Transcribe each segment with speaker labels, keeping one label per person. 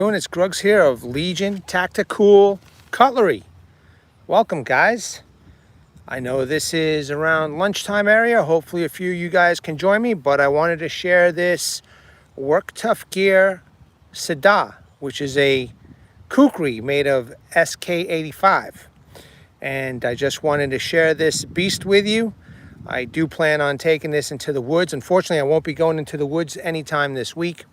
Speaker 1: It's Grugs here of Legion Tactical Cutlery. Welcome, guys. I know this is around lunchtime area. Hopefully a few of you guys can join me, but I wanted to share this Work Tough Gear Siddha, which is a Kukri made of SK85. And I just wanted to share this beast with you. I do plan on taking this into the woods. Unfortunately, I won't be going into the woods anytime this week.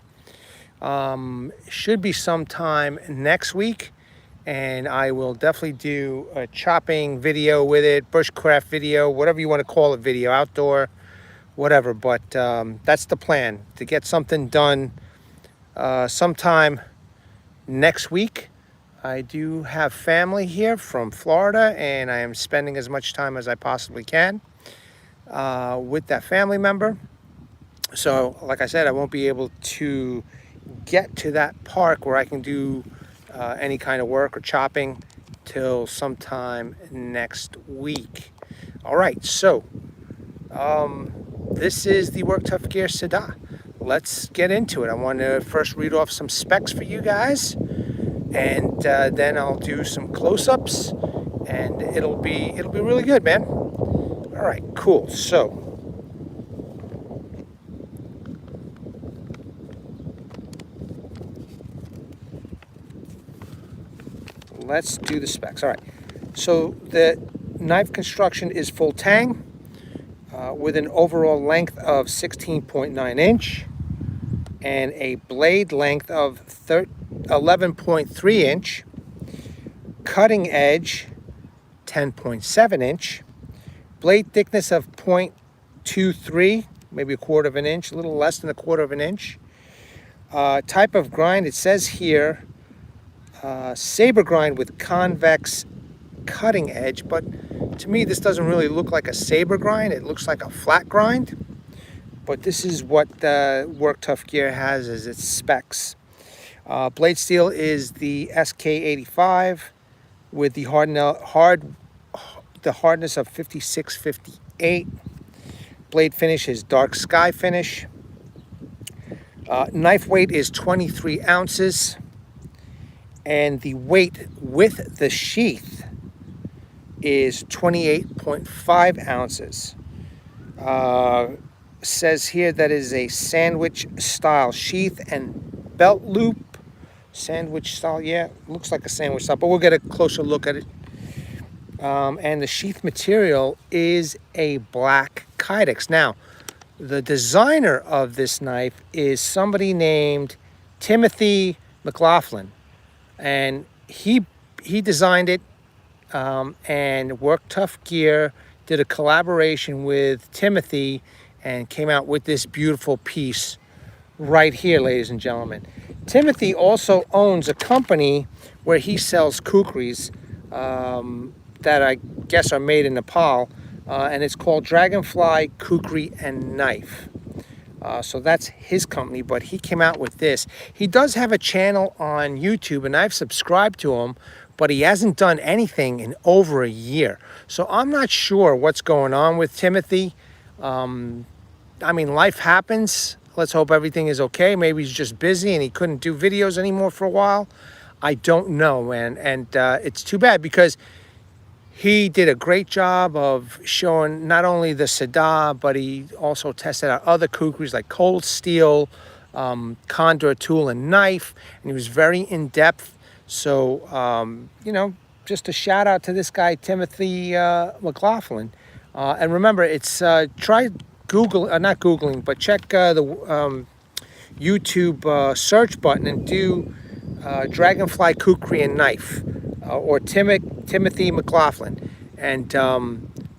Speaker 1: Should be sometime next week, and I will definitely do a chopping video with it, bushcraft video, whatever you want to call it, video, outdoor, whatever. But that's the plan, to get something done sometime next week. I do have family here from Florida, and I am spending as much time as I possibly can with that family member. So like I said, I won't be able to get to that park where I can do any kind of work or chopping till sometime next week. All right, so this is the Work Tough Gear Siddha. Let's get into it. I want to first read off some specs for you guys, and then I'll do some close-ups, and it'll be really good, man. All right, cool. So let's do the specs. All right, so the knife construction is full tang with an overall length of 16.9 inch and a blade length of 11.3 inch, cutting edge 10.7 inch, blade thickness of 0.23, maybe a quarter of an inch, a little less than a quarter of an inch. Type of grind, it says here, Saber grind with convex cutting edge, but to me this doesn't really look like a Saber grind. It looks like a flat grind, but this is what the Work Tough Gear has as its specs. Blade steel is the SK85 with the hardness of 56-58. Blade finish is dark sky finish. Knife weight is 23 ounces. And the weight with the sheath is 28.5 ounces. Says here that is a sandwich style sheath and belt loop. Sandwich style, yeah, looks like a sandwich style, but we'll get a closer look at it. And the sheath material is a black Kydex. Now, the designer of this knife is somebody named Timothy McLaughlin. And he designed it, and Work Tough Gear did a collaboration with Timothy and came out with this beautiful piece right here, ladies and gentlemen. Timothy also owns a company where he sells kukris that I guess are made in Nepal, and it's called Dragonfly Kukri and Knife. So that's his company, but he came out with this. He does have a channel on YouTube, and I've subscribed to him, but he hasn't done anything in over a year. So I'm not sure what's going on with Timothy. I mean, life happens. Let's hope everything is okay. Maybe he's just busy and he couldn't do videos anymore for a while. I don't know, man. And it's too bad, because he did a great job of showing not only the Siddha, but he also tested out other kukris like cold steel, condor tool, and knife. And he was very in-depth. So, you know, just a shout out to this guy, Timothy McLaughlin. And remember, it's try Google, not Googling, but check the YouTube search button and do Dragonfly Kukri and Knife. Or Timothy McLaughlin, and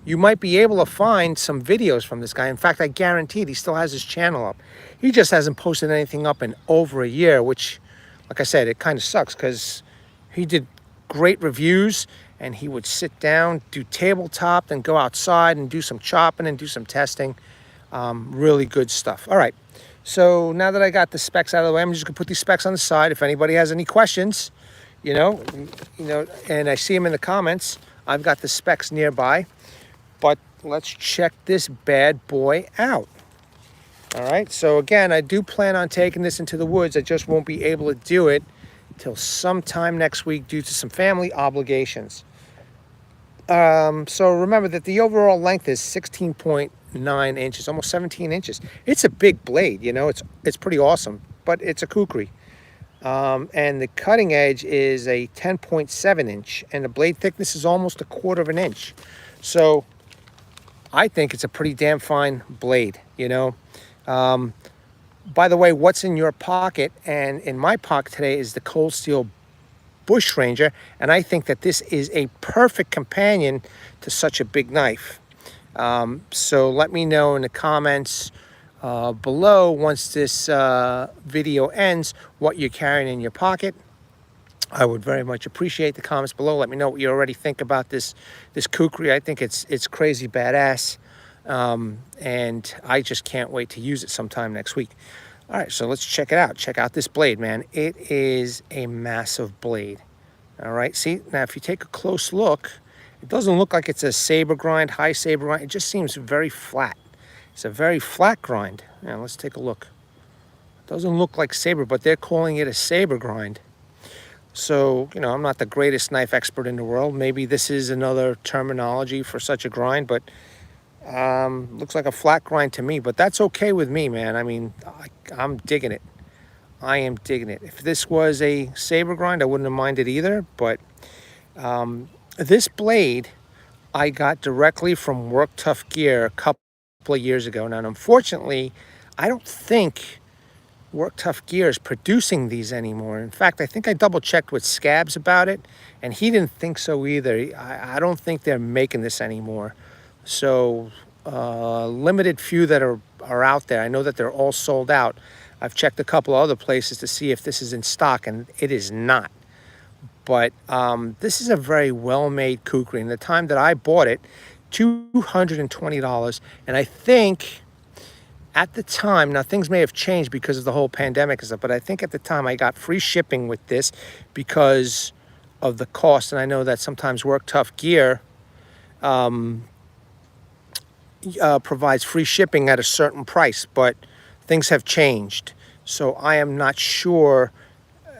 Speaker 1: you might be able to find some videos from this guy. In fact, I guarantee he still has his channel up. He just hasn't posted anything up in over a year, which, like I said, it kind of sucks, because he did great reviews, and he would sit down, do tabletop, then go outside and do some chopping and do some testing. Really good stuff. All right, so now that I got the specs out of the way, I'm just gonna put these specs on the side. If anybody has any questions, you know, and I see them in the comments, I've got the specs nearby. But let's check this bad boy out. All right, so again, I do plan on taking this into the woods. I just won't be able to do it till sometime next week due to some family obligations. So remember that the overall length is 16.9 inches, almost 17 inches. It's a big blade, you know, it's pretty awesome, but it's a Kukri. And the cutting edge is a 10.7 inch, and the blade thickness is almost 1/4 of an inch. So I think it's a pretty damn fine blade, you know. By the way, what's in your pocket and in my pocket today is the Cold Steel Bush Ranger, and I think that this is a perfect companion to such a big knife. So let me know in the comments below once this video ends what you're carrying in your pocket. I would very much appreciate the comments below. Let me know what you already think about this Kukri. I think it's crazy badass, and I just can't wait to use it sometime next week. All right, so let's check it out. Check out this blade, man. It is a massive blade. All right, see, now if you take a close look, it doesn't look like it's a saber grind, high saber grind. It just seems very flat. It's a very flat grind. Now, let's take a look. It doesn't look like saber, but they're calling it a saber grind. So, you know, I'm not the greatest knife expert in the world. Maybe this is another terminology for such a grind, but looks like a flat grind to me, but that's okay with me, man. I mean, I'm digging it. I am digging it. If this was a saber grind, I wouldn't have minded either, but this blade I got directly from Work Tough Gear a couple of years ago. Now, unfortunately, I don't think Work Tough Gear is producing these anymore. In fact, I think I double checked with Scabs about it, and he didn't think so either. I don't think they're making this anymore. So limited few that are out there. I know that they're all sold out. I've checked a couple of other places to see if this is in stock, and it is not. But this is a very well-made Kukri. And the time that I bought it, $220. And I think at the time, now things may have changed because of the whole pandemic and stuff, but I think at the time I got free shipping with this because of the cost. And I know that sometimes Work Tough Gear provides free shipping at a certain price, but things have changed. So I am not sure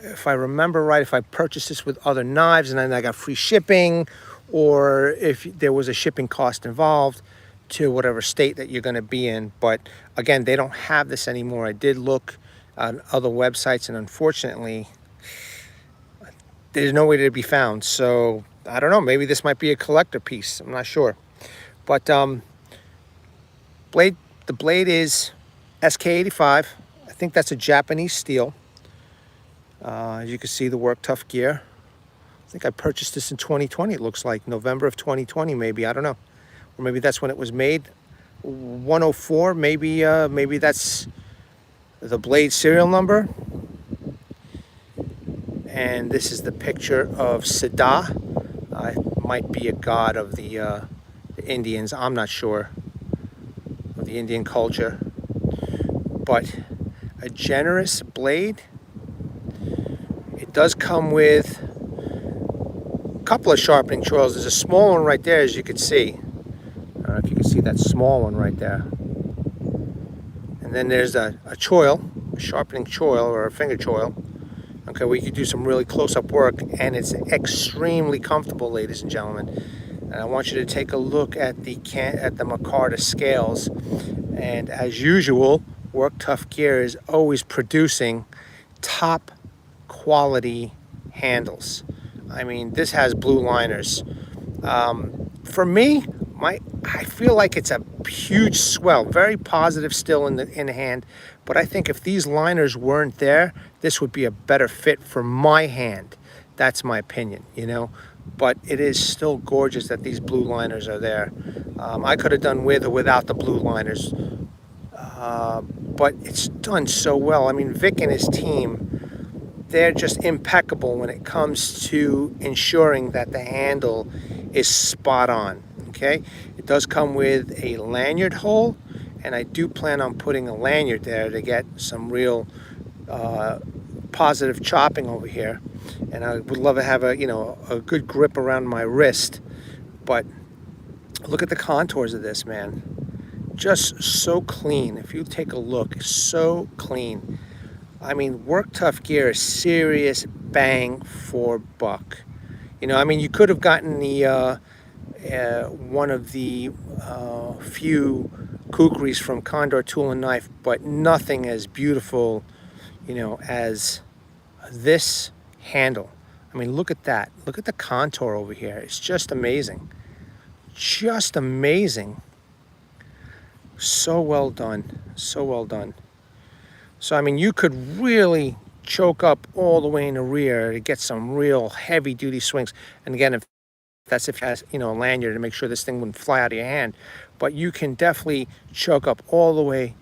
Speaker 1: if I remember right, if I purchased this with other knives and then I got free shipping, or if there was a shipping cost involved to whatever state that you're going to be in. But again, they don't have this anymore. I did look on other websites, and unfortunately, there's nowhere to be found. So I don't know, maybe this might be a collector piece. I'm not sure. But the blade is SK85. I think that's a Japanese steel. As you can see, the Work Tough Gear. I think I purchased this in 2020. It looks like November of 2020, maybe. I don't know. Or maybe that's when it was made. 104, maybe that's the blade serial number. And this is the picture of Siddha. Might be a god of the Indians. I'm not sure. Of the Indian culture. But a generous blade. It does come with a couple of sharpening choils. There's a small one right there, as you can see. I don't know if you can see that small one right there. And then there's a choil, a sharpening choil or a finger choil. Okay, where you can do some really close-up work, and it's extremely comfortable, ladies and gentlemen. And I want you to take a look at the Micarta Scales. And as usual, Work Tough Gear is always producing top quality handles. I mean, this has blue liners. For me, I feel like it's a huge swell, very positive still in the hand. But I think if these liners weren't there, this would be a better fit for my hand. That's my opinion, you know. But it is still gorgeous that these blue liners are there. I could have done with or without the blue liners. But it's done so well. I mean, Vic and his team, they're just impeccable when it comes to ensuring that the handle is spot on, okay? It does come with a lanyard hole, and I do plan on putting a lanyard there to get some real positive chopping over here. And I would love to have a good grip around my wrist. But look at the contours of this, man. Just so clean. If you take a look, so clean. I mean, Work Tough gear is serious bang for buck. You know, I mean, you could have gotten the one of the few Kukris from Condor Tool and Knife, but nothing as beautiful, you know, as this handle. I mean, look at that. Look at the contour over here. It's just amazing. Just amazing. So well done. So well done. So, I mean, you could really choke up all the way in the rear to get some real heavy duty swings. And again, if you have, you know, a lanyard to make sure this thing wouldn't fly out of your hand. But you can definitely choke up all the way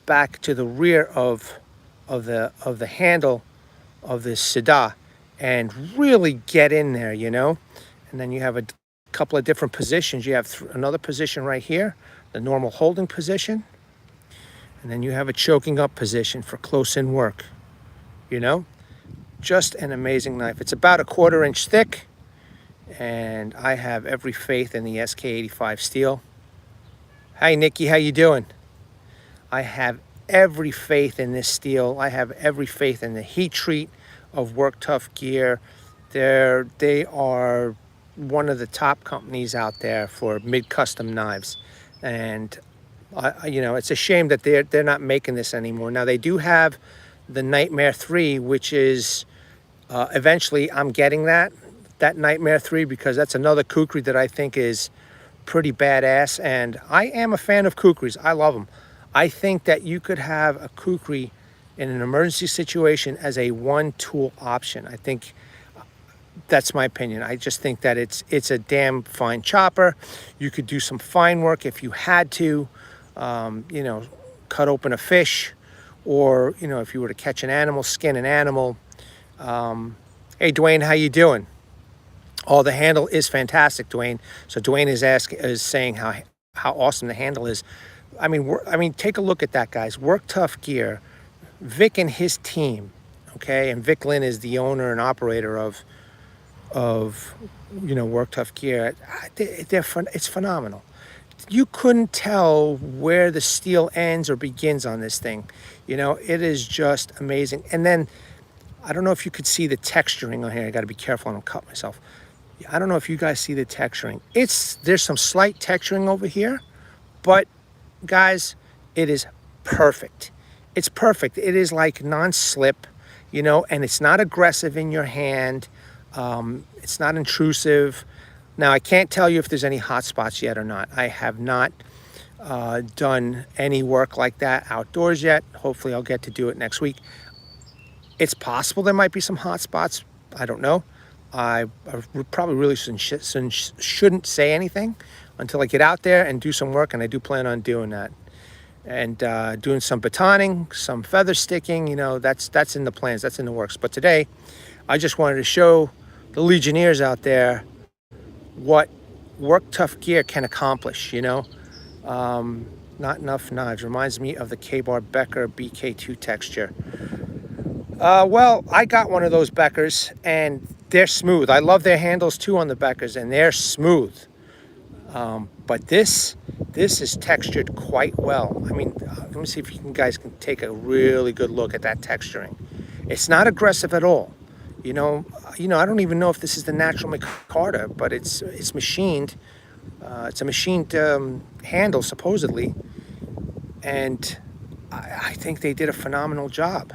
Speaker 1: back to the rear of the handle of this Siddha and really get in there, you know. And then you have a couple of different positions. You have another position right here, the normal holding position. And then you have a choking up position for close in work, you know. Just an amazing knife. It's about 1/4 inch thick, and I have every faith in the SK85 steel. Hi Nikki, how you doing? I have every faith in this steel. I have every faith in the heat treat of Work Tough gear. They are one of the top companies out there for mid-custom knives, and you know, it's a shame that they're not making this anymore. Now they do have the Nightmare 3, which is eventually I'm getting that Nightmare 3, because that's another Kukri that I think is pretty badass, and I am a fan of Kukris. I love them. I think that you could have a Kukri in an emergency situation as a one tool option. I think that's my opinion. I just think that it's a damn fine chopper. You could do some fine work if you had to, you know, cut open a fish, or, you know, if you were to catch an animal, skin an animal. Hey Dwayne, how you doing? Oh, the handle is fantastic, Dwayne. So Dwayne is saying how awesome the handle is. I mean, take a look at that, guys. Work Tough gear. Vic and his team, okay, and Vic Lynn is the owner and operator of you know, Work Tough gear. It's phenomenal. You couldn't tell where the steel ends or begins on this thing. You know, it is just amazing. And then I don't know if you could see the texturing on here. I got to be careful. I don't cut myself. I don't know if you guys see the texturing. There's some slight texturing over here, but guys, it is perfect. It's perfect. It is like non-slip, you know, and it's not aggressive in your hand. It's not intrusive. Now, I can't tell you if there's any hot spots yet or not. I have not done any work like that outdoors yet. Hopefully I'll get to do it next week. It's possible there might be some hot spots. I don't know. I probably really shouldn't say anything until I get out there and do some work, and I do plan on doing that. And doing some batoning, some feather sticking, you know, that's in the plans, that's in the works. But today, I just wanted to show the Legionnaires out there what Work Tough gear can accomplish, you know. Not enough knives. Reminds me of the K-Bar Becker BK2 texture. Well, I got one of those Beckers, and they're smooth. I love their handles too on the Beckers, and they're smooth. But this is textured quite well. I mean, let me see if you guys can take a really good look at that texturing. It's not aggressive at all. You know, I don't even know if this is the natural micarta, but it's machined. It's a machined handle, supposedly. And I think they did a phenomenal job.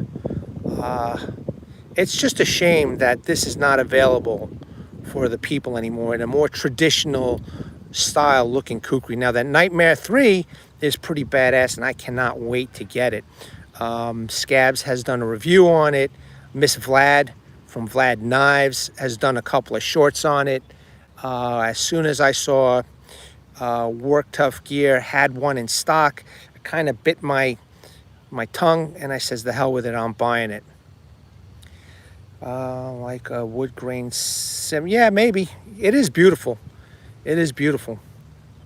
Speaker 1: It's just a shame that this is not available for the people anymore in a more traditional style looking Kukri. Now that Nightmare 3 is pretty badass, and I cannot wait to get it. Scabs has done a review on it. Miss Vlad from Vlad Knives has done a couple of shorts on it. As soon as I saw Work Tough gear had one in stock, I kind of bit my tongue, and I says, the hell with it, I'm buying it. Like a wood grain sim. Yeah, maybe. It is beautiful. It is beautiful.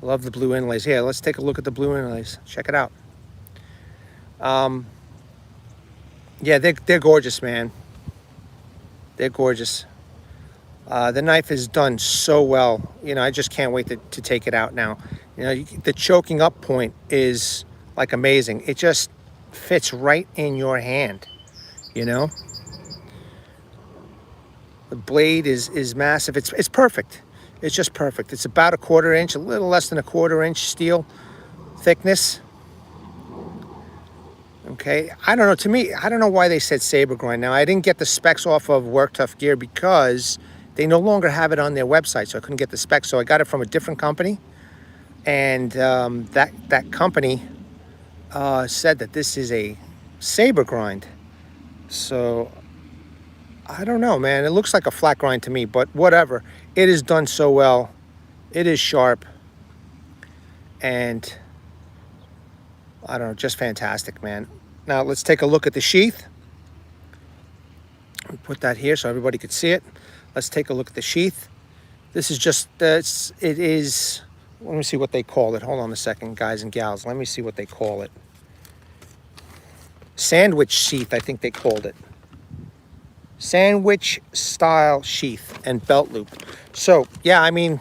Speaker 1: I love the blue inlays. Here, let's take a look at the blue inlays. Check it out. Yeah, they're gorgeous, man. They're gorgeous. The knife is done so well. You know, I just can't wait to take it out now. You know, the choking up point is like amazing. It just fits right in your hand. you know. The blade is massive. It's perfect. It's just perfect. It's about a 1/4 inch, a little less than a 1/4 inch steel thickness. Okay, I don't know. To me, I don't know why they said Saber grind. Now, I didn't get the specs off of Work Tough Gear because they no longer have it on their website, so I couldn't get the specs. So I got it from a different company, and that company said that this is a Saber grind. So I don't know, man. It looks like a flat grind to me, but whatever. It is done so well. It is sharp, and I don't know, just fantastic, man. Now let's take a look at the sheath. Put that here so everybody could see it. Let's take a look at the sheath. This is just, it is, let me see what they call it. Hold on a second, guys and gals. Let me see what they call it. Sandwich sheath, I think they called it. Sandwich style sheath and belt loop. So, yeah, I mean,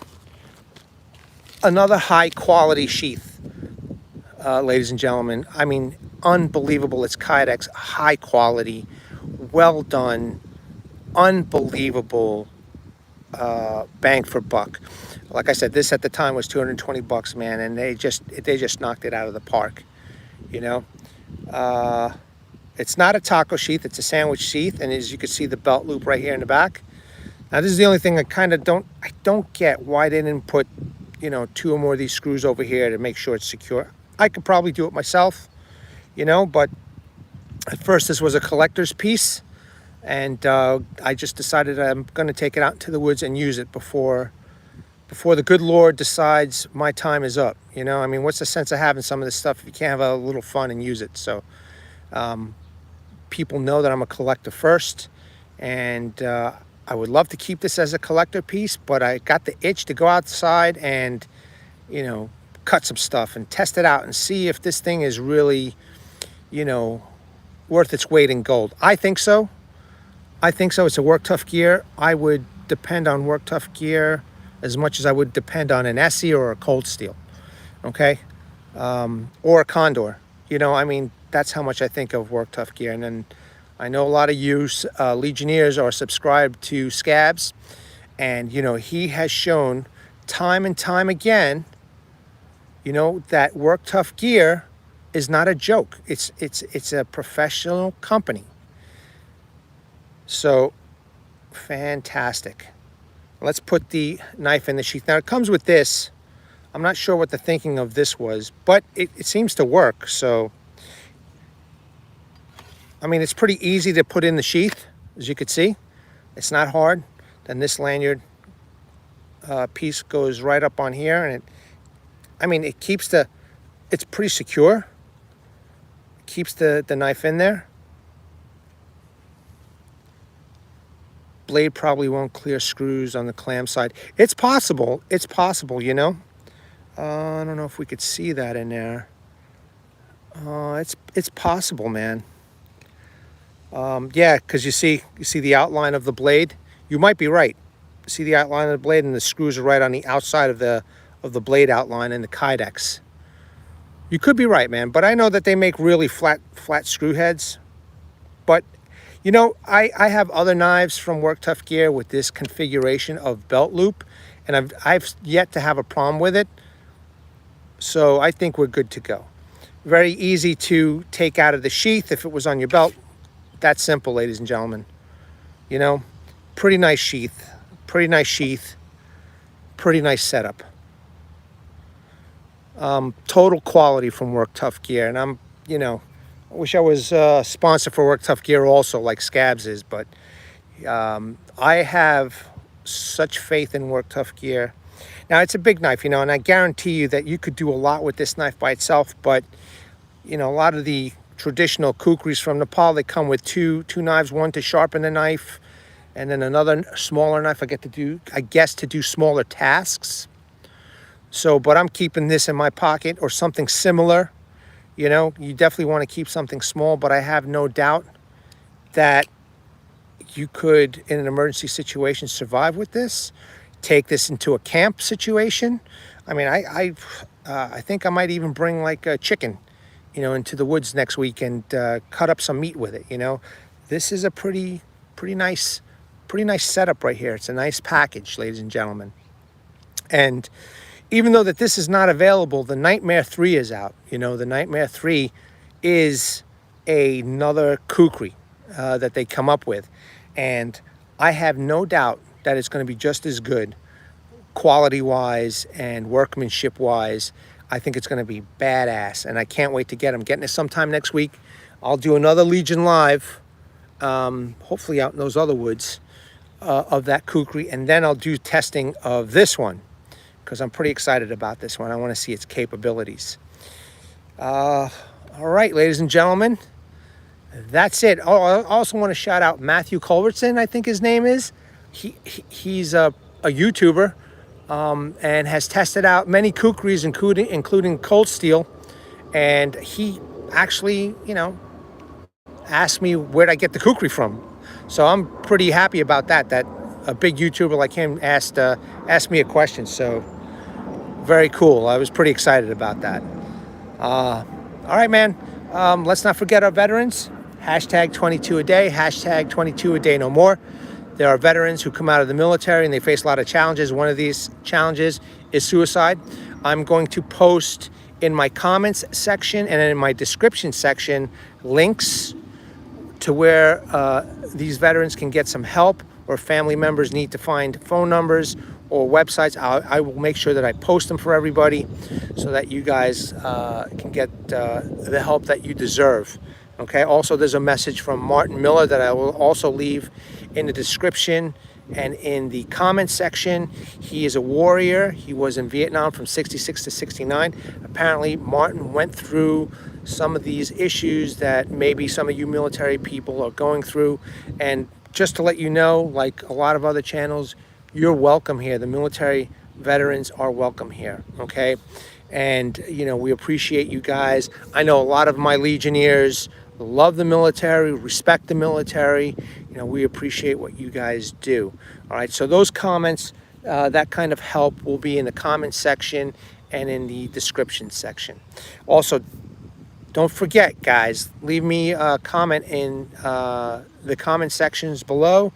Speaker 1: another high quality sheath, ladies and gentlemen. I mean, unbelievable. It's Kydex, high quality, well done, unbelievable bang for buck. Like I said, this at the time was 220 bucks, man, and they just knocked it out of the park, you know. It's not a taco sheath, it's a sandwich sheath, and as you can see, the belt loop right here in the back. Now, this is the only thing I kind of don't get why they didn't put, you know, 2 or more of these screws over here to make sure it's secure. I could probably do it myself, you know, but at first this was a collector's piece, and I just decided I'm going to take it out into the woods and use it before the good Lord decides my time is up. You know, I mean, what's the sense of having some of this stuff if you can't have a little fun and use it? So people know that I'm a collector first, and I would love to keep this as a collector piece, but I got the itch to go outside and, you know, cut some stuff and test it out and see if this thing is really, you know, worth its weight in gold. I think so. I think so. It's a Work Tough Gear. I would depend on Work Tough Gear as much as I would depend on an Essie or a Cold Steel, okay? Or a Condor. You know, I mean, that's how much I think of Work Tough Gear. And then I know a lot of you Legionnaires are subscribed to Scabs, and, you know, he has shown time and time again, you know, that Work Tough Gear is not a joke. It's a professional company. So, fantastic. Let's put the knife in the sheath. Now, it comes with this. I'm not sure what the thinking of this was, but it seems to work. So, I mean, it's pretty easy to put in the sheath, as you could see. It's not hard. Then this lanyard piece goes right up on here, and it keeps it's pretty secure. It keeps the knife in there. Blade probably won't clear screws on the clam side. It's possible, you know. I don't know if we could see that in there. It's possible, man. Yeah, because you see the outline of the blade. You might be right. See the outline of the blade, and the screws are right on the outside of the blade outline in the Kydex. You could be right, man, but I know that they make really flat screw heads. But, you know, I have other knives from Work Tough Gear with this configuration of belt loop, and I've yet to have a problem with it. So I think we're good to go. Very easy to take out of the sheath if it was on your belt. That simple, ladies and gentlemen. You know, pretty nice sheath, pretty nice sheath, pretty nice setup. Total quality from Work Tough Gear, and I'm, you know, I wish I was sponsored for Work Tough Gear also, like Scabs is, but I have such faith in Work Tough Gear. Now, it's a big knife, you know, and I guarantee you that you could do a lot with this knife by itself, but, you know, a lot of the traditional Kukris from Nepal, they come with two knives, one to sharpen the knife, and then another smaller knife I guess to do smaller tasks. So, but I'm keeping this in my pocket or something similar. You know, you definitely want to keep something small, but I have no doubt that you could, in an emergency situation, survive with this. Take this into a camp situation. I mean, I think I might even bring like a chicken, you know, into the woods next week and cut up some meat with it, you know. this is a pretty nice setup right here. It's a nice package, ladies and gentlemen. And even though that this is not available, the Nightmare 3 is out. You know, the Nightmare 3 is another Kukri that they come up with. And I have no doubt that it's going to be just as good quality-wise and workmanship-wise. I think it's going to be badass, and I can't wait to get them. Getting it sometime next week. I'll do another Legion Live, hopefully out in those other woods, of that Kukri, and then I'll do testing of this one, because I'm pretty excited about this one. I want to see its capabilities. All right, ladies and gentlemen, that's it. Oh, I also want to shout out Matthew Culbertson, I think his name is. He's a YouTuber, and has tested out many Kukris, including cold steel, and he actually, you know, asked me where'd I get the Kukri from. So I'm pretty happy about that a big YouTuber like him asked me a question. So very cool. I was pretty excited about that. All right, man. Let's not forget our veterans. Hashtag 22 a day. Hashtag 22 a day no more. There are veterans who come out of the military and they face a lot of challenges. One of these challenges is suicide. I'm going to post in my comments section and in my description section links to where these veterans can get some help, or family members need to find phone numbers or websites. I will make sure that I post them for everybody so that you guys can get the help that you deserve. Okay, also there's a message from Martin Miller that I will also leave in the description and in the comment section. He is a warrior. He was in Vietnam from 66 to 69. Apparently Martin went through some of these issues that maybe some of you military people are going through. And just to let you know, like a lot of other channels, you're welcome here. The military veterans are welcome here, okay? And, you know, we appreciate you guys. I know a lot of my Legionnaires love the military, respect the military. You know, we appreciate what you guys do. All right, so those comments, that kind of help will be in the comment section and in the description section. Also, don't forget, guys, leave me a comment in the comment sections below.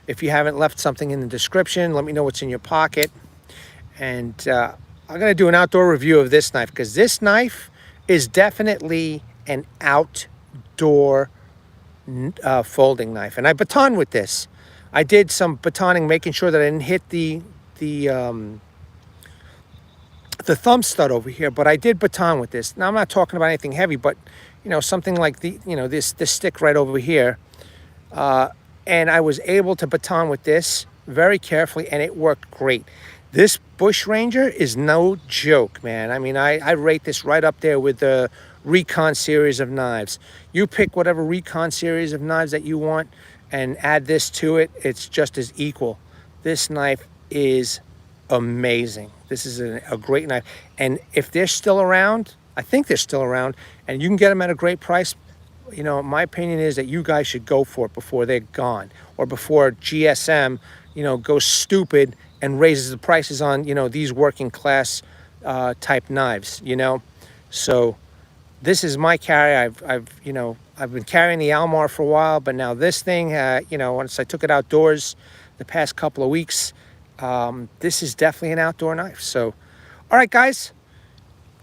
Speaker 1: If you haven't left something in the description, let me know what's in your pocket. And I'm going to do an outdoor review of this knife, because this knife is definitely an outdoor folding knife. And I baton with this. I did some batoning, making sure that I didn't hit the thumb stud over here, but I did baton with this. Now I'm not talking about anything heavy, but you know, something like this stick right over here, and I was able to baton with this very carefully, and it worked great. This Bush Ranger is no joke, man. I mean, I rate this right up there with the Recon series of knives. You pick whatever Recon series of knives that you want and add this to it, it's just as equal. This knife is amazing. This is a great knife. And if they're still around, I think they're still around, and you can get them at a great price, you know, my opinion is that you guys should go for it before they're gone, or before GSM, you know, goes stupid and raises the prices on, you know, these working class type knives, you know. So this is my carry. I've been carrying the Almar for a while, but now this thing, you know, once I took it outdoors the past couple of weeks, this is definitely an outdoor knife. So, all right, guys,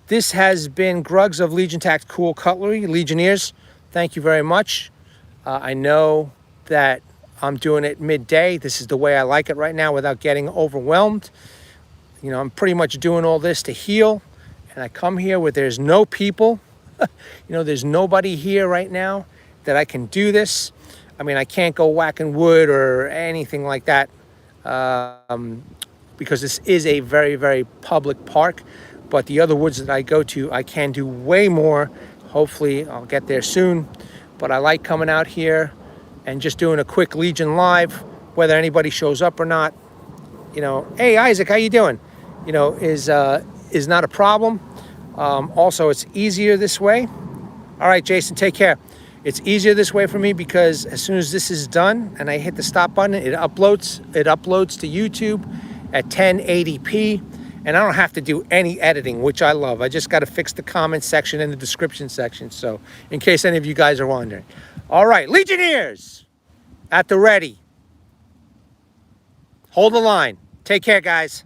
Speaker 1: this has been Gruggs of Legion Tactical Cutlery. Legionnaires, thank you very much. I know that I'm doing it midday. This is the way I like it right now without getting overwhelmed. You know, I'm pretty much doing all this to heal, and I come here where there's no people. You know, there's nobody here right now that I can do this. I mean, I can't go whacking wood or anything like that, because this is a very, very public park. But the other woods that I go to, I can do way more. Hopefully, I'll get there soon. But I like coming out here and just doing a quick Legion Live, whether anybody shows up or not. You know, hey, Isaac, how you doing? You know, is not a problem. Also, it's easier this way. All right, Jason, take care. It's easier this way for me because as soon as this is done and I hit the stop button, it uploads to YouTube at 1080p, and I don't have to do any editing, which I love. I just got to fix the comment section and the description section. So in case any of you guys are wondering. All right, Legionnaires at the ready. Hold the line. Take care, guys.